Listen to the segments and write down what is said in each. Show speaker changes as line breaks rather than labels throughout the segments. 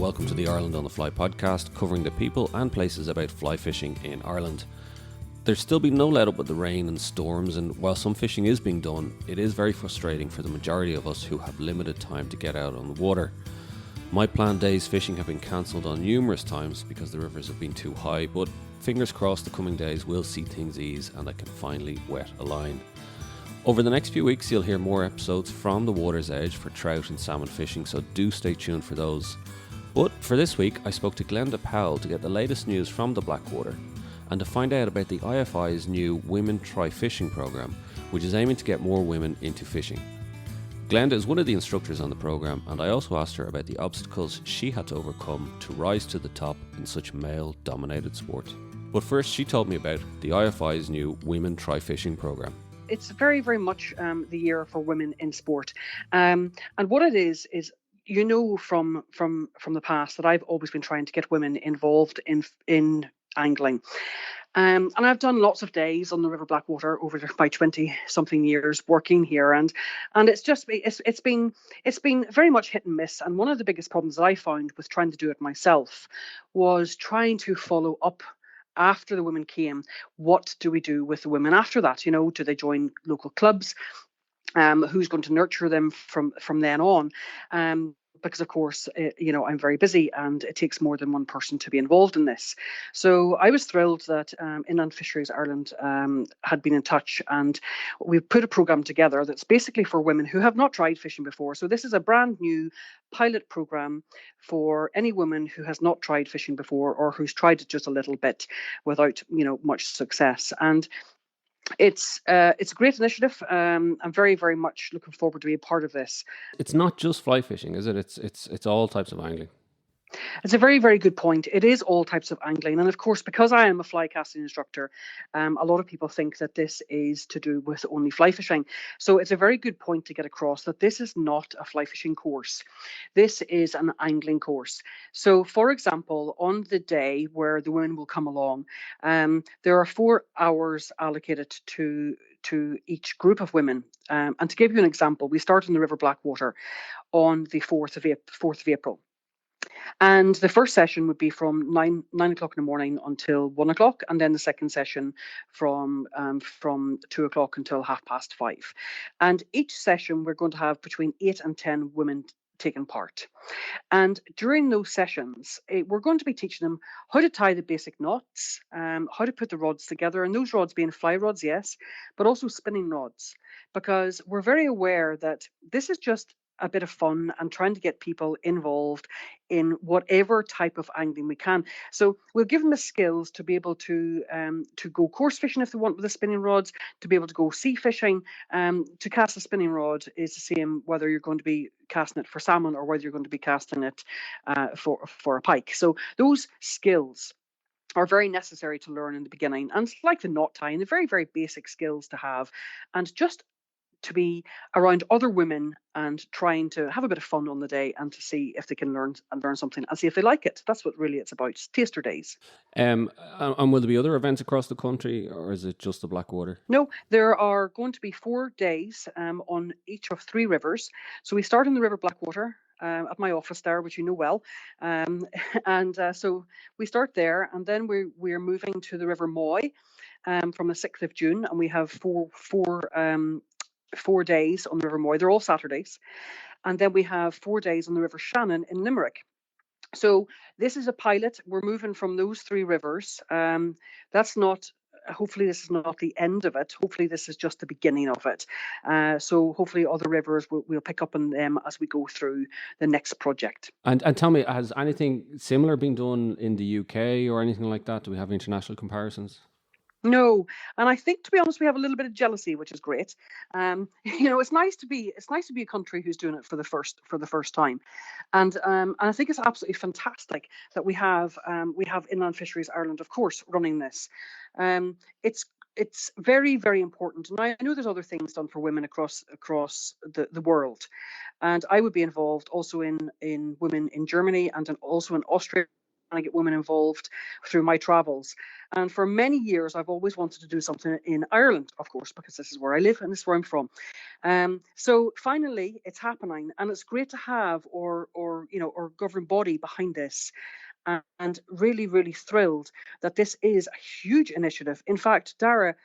welcome to the Ireland on the Fly podcast, covering the people and places about fly fishing in Ireland. There's still been no let up with the rain and storms, and while some fishing is being done, it is very frustrating for the majority of us who have limited time to get out on the water. My planned days fishing have been cancelled on numerous times because the rivers have been too high, but fingers crossed the coming days will see things ease and I can finally wet a line. Over the next few weeks you'll hear more episodes from the water's edge for trout and salmon fishing, so do stay tuned for those. But for this week I spoke to Glenda Powell to get the latest news from the Blackwater and to find out about the IFI's new Women Try Fishing programme, which is aiming to get more women into fishing. Glenda is one of the instructors on the programme, and I also asked her about the obstacles she had to overcome to rise to the top in such male-dominated sport. But first she told me about the IFI's new Women Try Fishing programme.
It's very, very much the year for women in sport. And what it is you know from the past that I've always been trying to get women involved in angling. And I've done lots of days on the River Blackwater over my 20-something years working here, and it's been very much hit and miss. And one of the biggest problems that I found with trying to do it myself was trying to follow up after the women came. What do we do with the women after that? You know, do they join local clubs? Who's going to nurture them from then on? Because of course, I'm very busy and it takes more than one person to be involved in this. So I was thrilled that Inland Fisheries Ireland had been in touch, and we've put a programme together that's basically for women who have not tried fishing before. So this is a brand new pilot programme for any woman who has not tried fishing before or who's tried it just a little bit without, much success. And it's a great initiative. I'm very, very much looking forward to be a part of this.
It's not just fly fishing, is it? It's all types of angling.
It's a very, very good point. It is all types of angling. And of course, because I am a fly casting instructor, a lot of people think that this is to do with only fly fishing. So it's a very good point to get across that this is not a fly fishing course. This is an angling course. So for example, on the day where the women will come along, there are 4 hours allocated to each group of women. And to give you an example, we start in the River Blackwater on the 4th of April. And the first session would be from 9 o'clock in the morning until 1 o'clock, and then the second session from 2 o'clock until 5:30. And each session we're going to have between 8 and 10 women taking part. And during those sessions, we're going to be teaching them how to tie the basic knots, how to put the rods together, and those rods being fly rods, yes, but also spinning rods, because we're very aware that this is just a bit of fun and trying to get people involved in whatever type of angling we can. So we'll give them the skills to be able to go coarse fishing if they want with the spinning rods, to be able to go sea fishing. To cast a spinning rod is the same whether you're going to be casting it for salmon or whether you're going to be casting it for a pike. So those skills are very necessary to learn in the beginning, and it's like the knot tying, the very, very basic skills to have, and just to be around other women and trying to have a bit of fun on the day and to see if they can learn something and see if they like it. That's what really it's about. It's taster days.
And will there be other events across the country, or is it just the Blackwater?
No, there are going to be 4 days on each of 3 rivers. So we start in the River Blackwater at my office there, which you know well. So we start there, and then we're moving to the River Moy from the 6th of June, and we have 4 days on the River Moy. They're all Saturdays. And then we have 4 days on the River Shannon in Limerick. So this is a pilot. We're moving from those 3 rivers. Hopefully this is not the end of it. Hopefully this is just the beginning of it. So hopefully other rivers we'll pick up on them as we go through the next project.
And tell me, has anything similar been done in the UK or anything like that? Do we have international comparisons?
No, and I think, to be honest, we have a little bit of jealousy, which is great. It's nice to be a country who's doing it for the first time, and I think it's absolutely fantastic that we have Inland Fisheries Ireland, of course, running this. It's very, very important. And I know there's other things done for women across the world, and I would be involved also in women in Germany and also in Austria to get women involved through my travels. And for many years, I've always wanted to do something in Ireland, of course, because this is where I live and this is where I'm from. So finally, it's happening, and it's great to have or governing body behind this, and really, really thrilled that this is a huge initiative. In fact, Dara,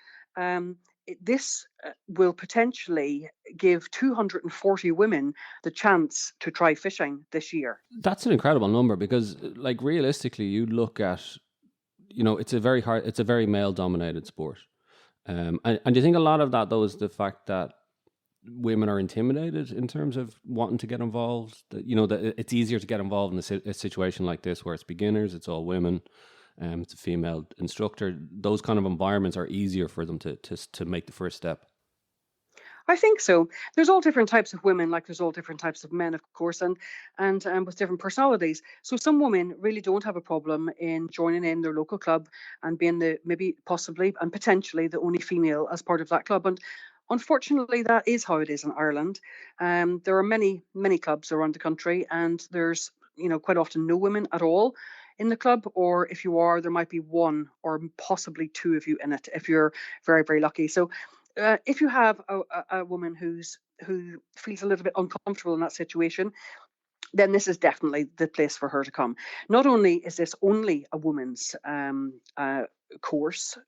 this will potentially give 240 women the chance to try fishing this year.
That's an incredible number because, like, realistically, you look at, it's a very male dominated sport. And do you think a lot of that, though, is the fact that women are intimidated in terms of wanting to get involved? That it's easier to get involved in a situation like this where it's beginners, it's all women, it's a female instructor. Those kind of environments are easier for them to make the first step.
I think so. There's all different types of women, like there's all different types of men, of course, and with different personalities. So some women really don't have a problem in joining in their local club and being the maybe possibly and potentially the only female as part of that club. And unfortunately, that is how it is in Ireland. There are many clubs around the country, and there's quite often no women at all in the club, or if you are, there might be one or possibly two of you in it if you're very, very lucky. So if you have a woman who feels a little bit uncomfortable in that situation, then this is definitely the place for her to come. Not only is this only a women's course,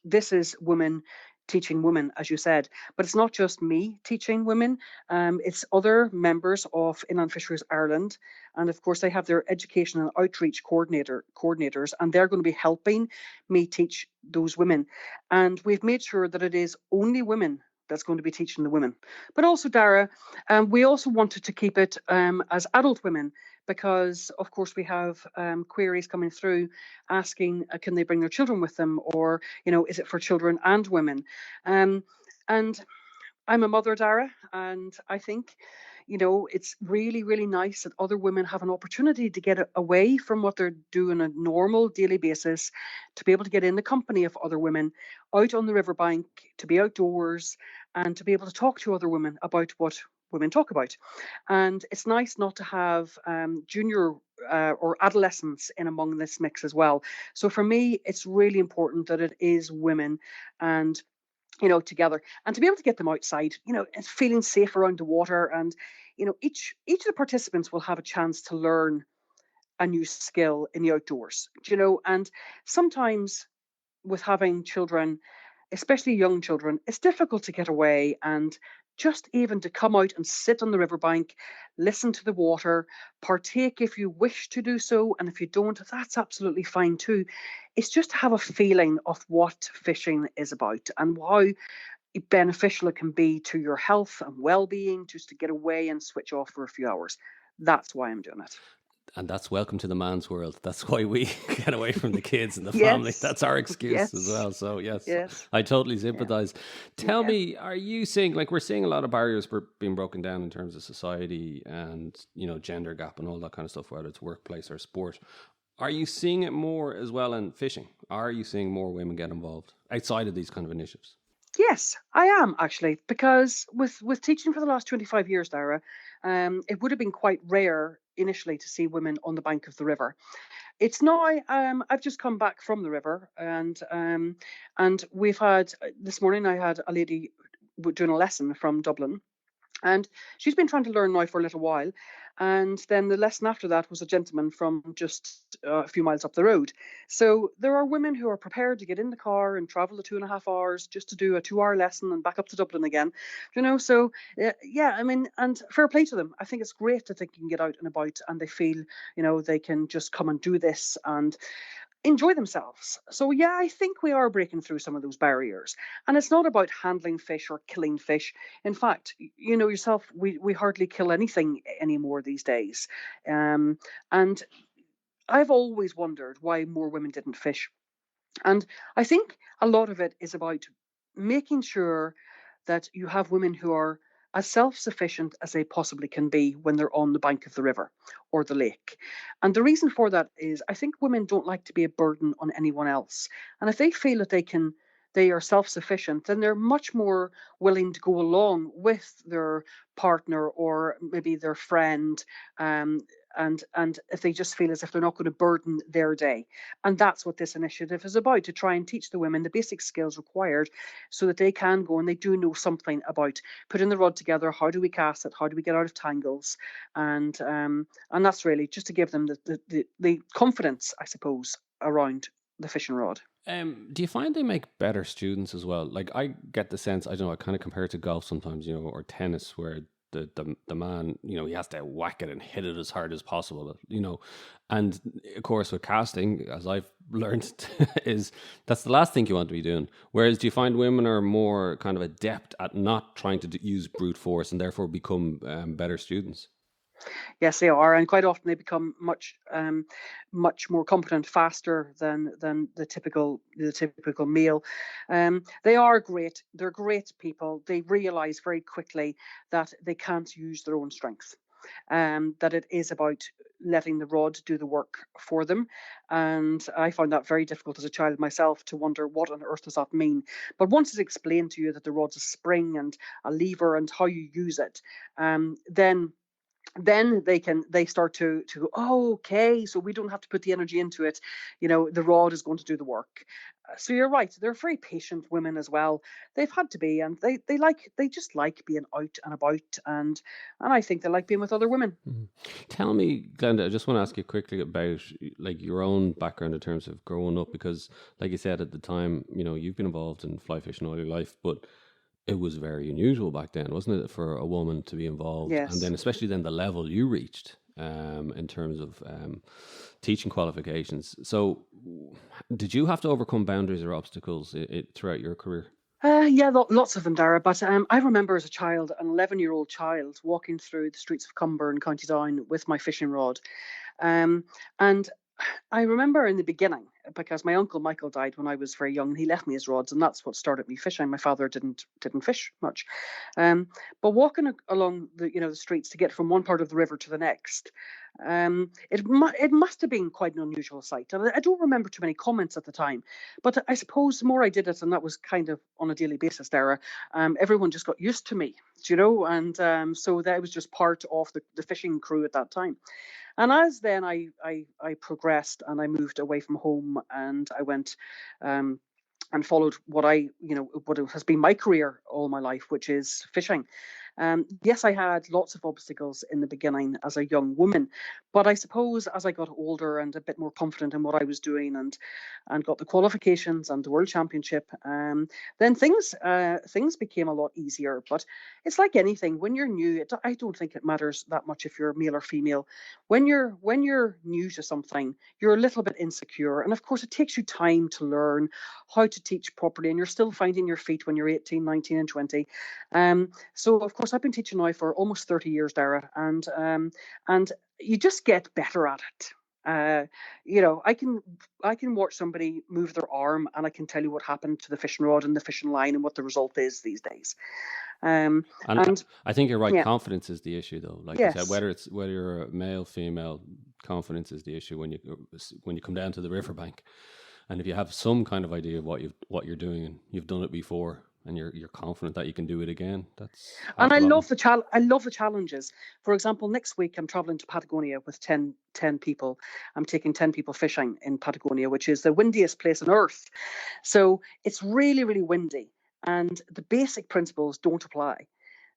this is women teaching women, as you said, but it's not just me teaching women. It's other members of Inland Fisheries Ireland, and of course they have their education and outreach coordinators, and they're going to be helping me teach those women. And we've made sure that it is only women that's going to be teaching the women. But also, Dara, we also wanted to keep it as adult women because, of course, we have queries coming through asking, can they bring their children with them, or is it for children and women? And I'm a mother, Dara, and I think, it's really, really nice that other women have an opportunity to get away from what they're doing on a normal daily basis, to be able to get in the company of other women, out on the riverbank, to be outdoors, and to be able to talk to other women about what women talk about. And it's nice not to have junior or adolescents in among this mix as well. So for me, it's really important that it is women and together, and to be able to get them outside, and feeling safe around the water. And, each of the participants will have a chance to learn a new skill in the outdoors, and sometimes with having children, especially young children, it's difficult to get away and just even to come out and sit on the riverbank, listen to the water, partake if you wish to do so. And if you don't, that's absolutely fine too. It's just to have a feeling of what fishing is about and how beneficial it can be to your health and well-being, just to get away and switch off for a few hours. That's why I'm doing it.
And that's welcome to the man's world. That's why we get away from the kids and the
Yes.
family. That's our excuse
Yes.
as well. So
Yes.
I totally sympathize. Tell
Yeah.
me, are you seeing, like, we're seeing a lot of barriers being broken down in terms of society and, gender gap and all that kind of stuff, whether it's workplace or sport. Are you seeing it more as well in fishing? Are you seeing more women get involved outside of these kind of initiatives?
Yes, I am actually, because with teaching for the last 25 years, Dara, it would have been quite rare initially to see women on the bank of the river. It's now, I've just come back from the river, and we've had this morning. I had a lady doing a lesson from Dublin. And she's been trying to learn now for a little while. And then the lesson after that was a gentleman from just a few miles up the road. So there are women who are prepared to get in the car and travel the 2.5 hours just to do a 2 hour lesson and back up to Dublin again. So yeah, I mean, and fair play to them. I think it's great that they can get out and about and they feel, they can just come and do this and enjoy themselves. So yeah, I think we are breaking through some of those barriers. And it's not about handling fish or killing fish. In fact, yourself, we hardly kill anything anymore these days. And I've always wondered why more women didn't fish. And I think a lot of it is about making sure that you have women who are as self sufficient as they possibly can be when they're on the bank of the river or the lake. And the reason for that is I think women don't like to be a burden on anyone else. And if they feel that they are self sufficient, then they're much more willing to go along with their partner or maybe their friend, and if they just feel as if they're not going to burden their day. And that's what this initiative is about, to try and teach the women the basic skills required so that they can go and they do know something about putting the rod together. How do we cast it? How do we get out of tangles? And that's really just to give them the confidence, I suppose, around the fishing rod.
Do you find they make better students as well? Like, I get the sense, I don't know, I kind of compare it to golf sometimes, or tennis, where the man, he has to whack it and hit it as hard as possible. And of course with casting, as I've learned, is that's the last thing you want to be doing. Whereas, do you find women are more kind of adept at not trying to use brute force and therefore become better students?
Yes, they are, and quite often they become much more competent faster than the typical male. They are great. They're great people. They realise very quickly that they can't use their own strength. That it is about letting the rod do the work for them. And I found that very difficult as a child myself, to wonder what on earth does that mean. But once it's explained to you that the rod's a spring and a lever and how you use it, then they start to go, oh, okay, so we don't have to put the energy into it. The rod is going to do the work. So you're right, they're very patient women as well. They've had to be, and they just like being out and about, and I think they like being with other women.
Mhm. Tell me, Glenda, I just want to ask you quickly about like your own background in terms of growing up, because like you said at the time, you've been involved in fly fishing all your life, but it was very unusual back then, wasn't it, for a woman to be involved? And
Yes.
then especially then the level you reached in terms of teaching qualifications. So did you have to overcome boundaries or obstacles throughout your career?
Yeah, lots of them, Dara. But I remember as a child, an 11-year-old child, walking through the streets of Cumber in County Down with my fishing rod. Um, and I remember in the beginning, because my uncle Michael died when I was very young, and he left me his rods, and that's what started me fishing. My father didn't fish much, um, but walking along the streets to get from one part of the river to the next, it must have been quite an unusual sight. And I don't remember too many comments at the time, but I suppose the more I did it, and that was kind of on a daily basis, Dara, everyone just got used to me, and so that was just part of the fishing crew at that time. And as then I progressed and I moved away from home, and I went and followed what has been my career all my life, which is fishing. Yes, I had lots of obstacles in the beginning as a young woman, but I suppose as I got older and a bit more confident in what I was doing, and got the qualifications and the World Championship, then things became a lot easier. But it's like anything, when you're new, I don't think it matters that much if you're male or female. When you're new to something, you're a little bit insecure, and of course it takes you time to learn how to teach properly, and you're still finding your feet when you're 18, 19 and 20. So of course I've been teaching now for almost 30 years, Dara, and you just get better at it. I can watch somebody move their arm, and I can tell you what happened to the fishing rod and the fishing line and what the result is these days. Um,
And
and
I think you're right.
yeah,
Confidence is the issue, though. Like you said,
yes.
whether you're a male, female, confidence is the issue when you come down to the riverbank. And if you have some kind of idea of what you're doing, and you've done it before, and you're confident that you can do it again, that's
And
half
I
the battle.
love I love the challenges. For example, next week I'm traveling to Patagonia with 10 people. I'm taking 10 people fishing in Patagonia, which is the windiest place on earth. So it's really, really windy, and the basic principles don't apply.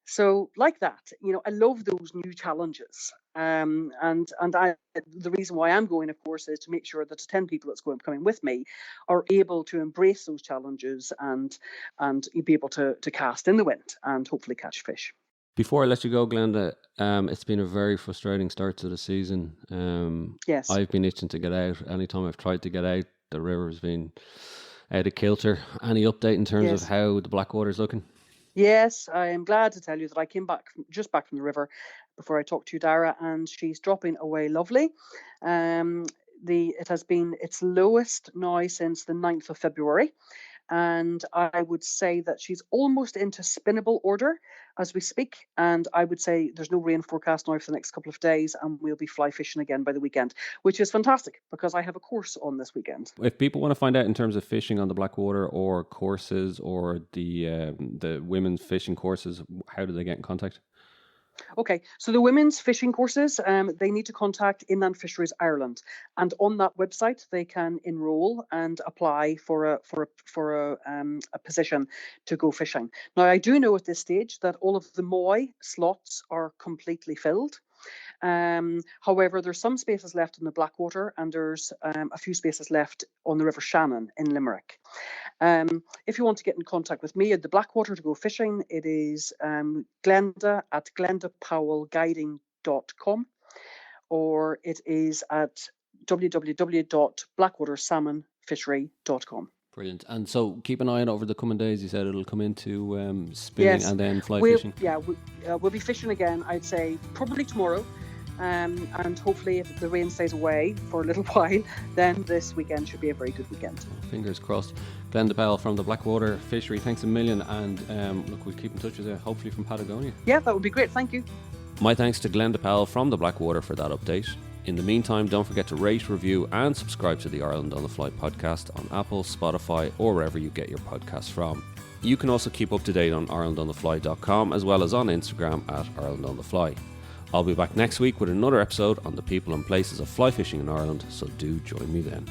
So like that, I love those new challenges. And the reason why I'm going, of course, is to make sure that the 10 people that's coming with me are able to embrace those challenges, and be able to cast in the wind and hopefully catch fish.
Before I let you go, Glenda, it's been a very frustrating start to the season.
Yes.
I've been itching to get out. Anytime I've tried to get out, the river's been out of kilter. Any update in terms of
Yes.
how the Blackwater's looking?
Yes, I am glad to tell you that I came just back from the river before I talked to you, Dara, and she's dropping away lovely. Um, it has been its lowest now since the 9th of February. And I would say that she's almost into spinnable order as we speak. And I would say there's no rain forecast now for the next couple of days, and we'll be fly fishing again by the weekend, which is fantastic because I have a course on this weekend.
If people want to find out in terms of fishing on the Blackwater, or courses, or the women's fishing courses, how do they get in contact?
Okay, so the women's fishing courses, they need to contact Inland Fisheries Ireland, and on that website they can enrol and apply for a position to go fishing. Now, I do know at this stage that all of the Moy slots are completely filled. However, there's some spaces left in the Blackwater, and there's a few spaces left on the River Shannon in Limerick. If you want to get in contact with me at the Blackwater to go fishing, it is Glenda at glendapowellguiding.com, or it is at www.blackwatersalmonfishery.com.
Brilliant. And so keep an eye out over the coming days. You said it'll come into spinning and then fly fishing.
Yeah, we'll be fishing again, I'd say, probably tomorrow. And hopefully if the rain stays away for a little while, then this weekend should be a very good weekend.
Fingers crossed. Glenda Powell from the Blackwater Fishery, thanks a million. And look, we'll keep in touch with you, hopefully from Patagonia.
Yeah, that would be great. Thank you.
My thanks to Glenda Powell from the Blackwater for that update. In the meantime, don't forget to rate, review and subscribe to the Ireland on the Fly podcast on Apple, Spotify or wherever you get your podcasts from. You can also keep up to date on IrelandOnTheFly.com as well as on Instagram at IrelandOnTheFly. I'll be back next week with another episode on the people and places of fly fishing in Ireland, so do join me then.